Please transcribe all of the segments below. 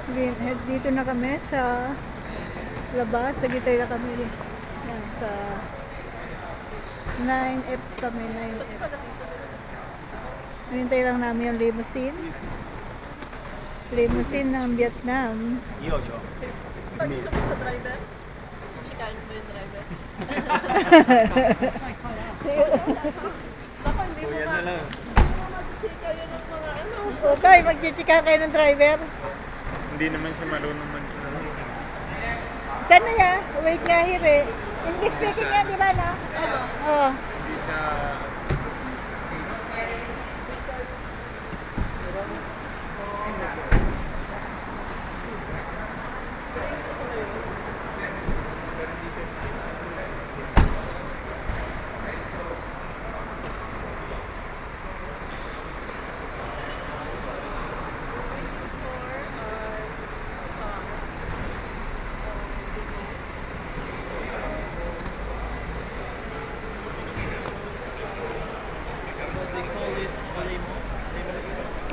Dito na kami sa labas. Nagitay na kami. Yan, sa 9F kami. 9F. Hinintay lang namin yung limousine. Limousine ng Vietnam. Pag gusto mo sa driver, chikahin mo yung driver. Baka hindi mo mag-chika yun ng mga ano. Utay, magchichika kayo ng driver. Hindi naman siya marunong mag Saan na yan? Wait nga here eh. English speaking yan, di ba na? Oo. Hindi siya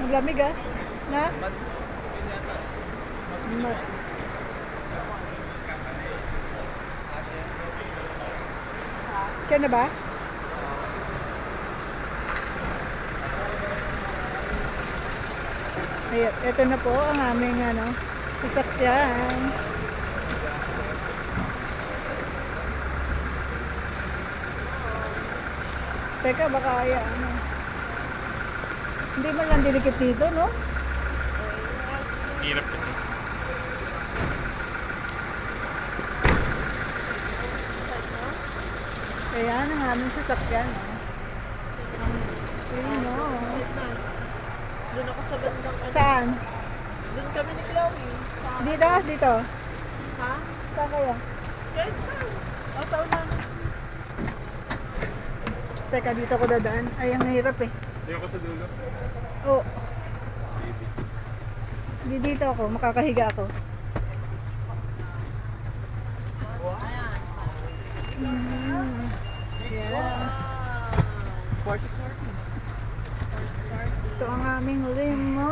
Ang lamig ah. Na? Siya na ba? Ayan, ito na po ang aming sasakyan. Teka, baka hindi man lang dinikit dito, no? hirap kasi. Ayan ang aming sasakyan. Ayun, no? Doon ako sa bandang ano. Saan? Doon kami ni Chloe. Dito? Dito? Ha? Saan kayo? Kahit saan. O, sa ulan. Teka, dito ako dadaan. Ay, ang hirap eh. Hindi ako sa dulo. Oh. Dito ako, makakahiga ako. Yeah. Ito ang aming limo.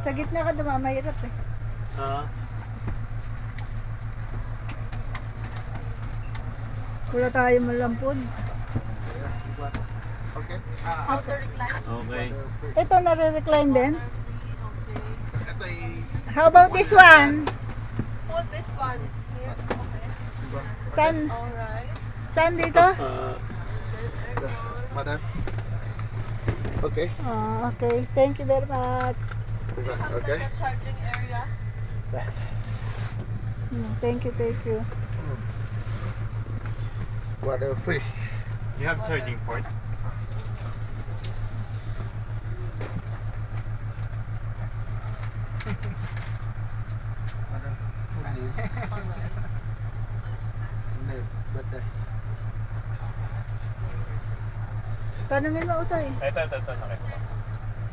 Sa gitna ka dumamahirap eh. Wala tayo malampod. Okay. Ito nare-recline din. How about this one? Hold this one. Here. Okay. Saan? Alright. Saan dito? Madam. Okay. Oh, okay. Thank you very much. Okay. The charging area. Thank you, thank you. Water free. You have charging port? Madam. Fully. No, but Tanungin mo utay. Ito. Okay.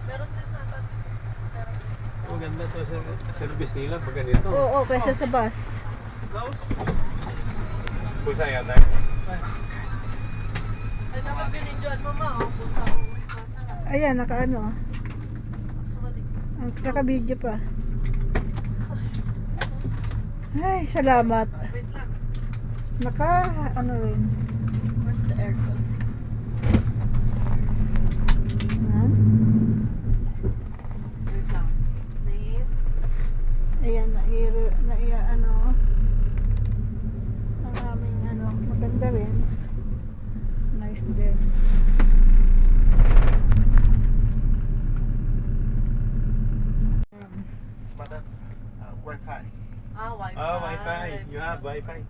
Meron din natin. Ang ganda to sa service nila pag ganito. Oo, kaysa sa bus. Pusa yata. Ay, dapat binidyoan mo ma. O, pusa ko. Masarap. Ayan, nakaano. Sa balik. Ang naka-video pa. Ay, salamat. Wait lang. Ano rin. Where's the aircon? Ayan. Wait lang. Name. Ayan, ang aming maganda rin. Nice din. Madam, Wi-Fi. Wi-Fi. Wi-Fi. You have Wi-Fi. Okay.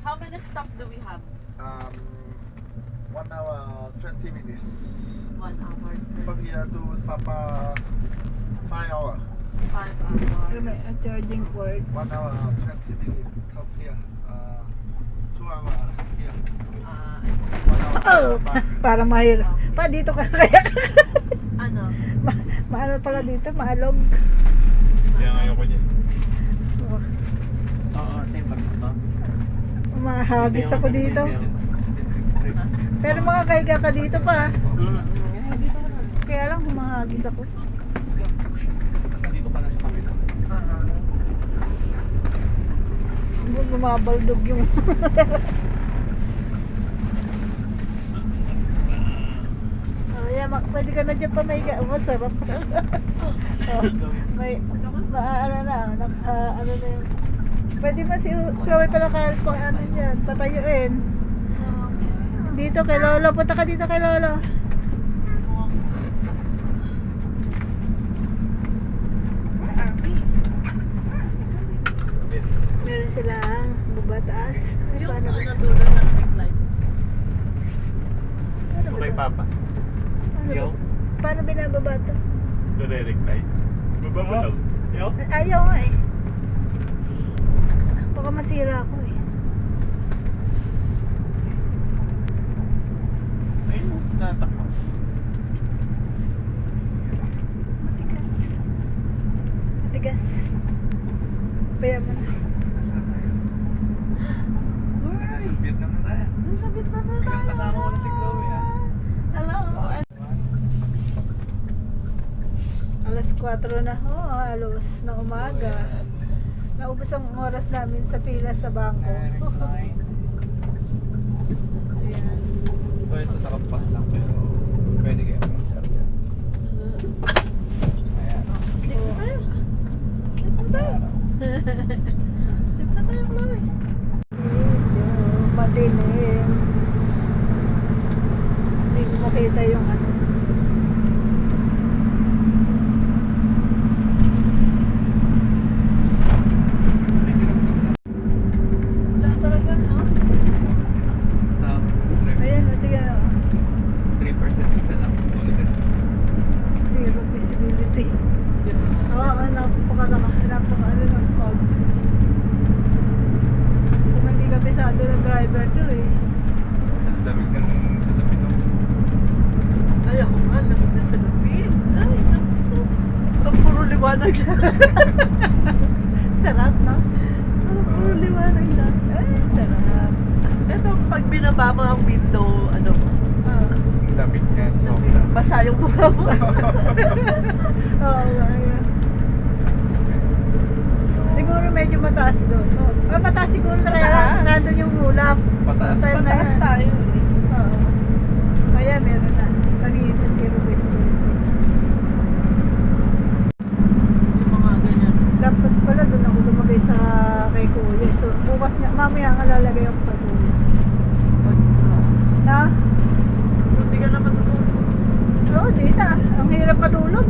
How many stop do we have? 1 hour 20 minutes. 1 hour. From here to Sapa, 5 hour. 5 May hours. charging port. 1 hour 20 minutes from here. 2 hour here. I see. 1 hour Oh! Sapa. Parang mahirap. Pa, dito ka kaya. Ano? Maano pala dito, maalog. Kaya ngayon ko dyan. Oh. Hagis ako dito. Pero makakahiga ka dito pa. Kaya lang humahagis ako. Dito ka na sa kapila. Bumabaldog yung... Oh, yeah, pwede ka na dyan pa mahiga. Masarap. Oh, may... ano na, ano na yung... Pwede ba si Chloe pala pang ano dyan, patayuin. Dito kay Lolo, punta ka dito kay Lolo. Meron silang bubataas. Ay, Yung paano? ano dulo ng ring light. Paano ba Okay, to? Papa. Paano, Yo. paano binababa to? Direct light. Baba mo daw. Yo. Ayaw nga eh. Baka masira ako eh. Ayun mo, natakbo. Matigas. Matigas. Kaya mo na. Nasa Vietnam na tayo. Nasa Vietnam na tayo. Kasama ko na si Chloe, ha? Hello. Alas 4 na ho, halos na umaga. Naubos ang oras namin sa pila sa bangko. Ayan. So ito nakapas lang pero pwede kayo mag-share dyan. Ayan. Sleep na tayo. Sleep na tayo. Sleep na tayo, Chloe. Medyo madilim. Hindi mo makita yung ano. Pwede lang lang. Wala talaga, no? Ayan, tingnan o. 3% na lang. Zero visibility. Oo, napaka ano ng fog. Kung hindi kabisado ng driver to eh. Ang lamig ng salamin ng Ay, ako nga, lamig na sa lupin. Ay, naku. Parang puro liwanag lang. Sarap, no? Parang puro liwanag lang. Ay, sarap. Ito, pag binaba mo ang window, ano mo, Ang lamig nga. Sobra. basa yung mukha mo. Oo, ayan. Siguro medyo mataas doon. Oh, mataas siguro na kaya Mataas. nandun yung ulap. Pataas. Time na Mataas yan. tayo. eh. Oo. Kaya meron na. Kanina zero visibility. Yung mga ganyan. Dapat pala doon ako lumagay sa kay Kuya. So bukas nga, mamaya nga lalagay ako kay Kuya. Pag, Na? hindi ka na matutulog. Oo, di na. Ang hirap matulog.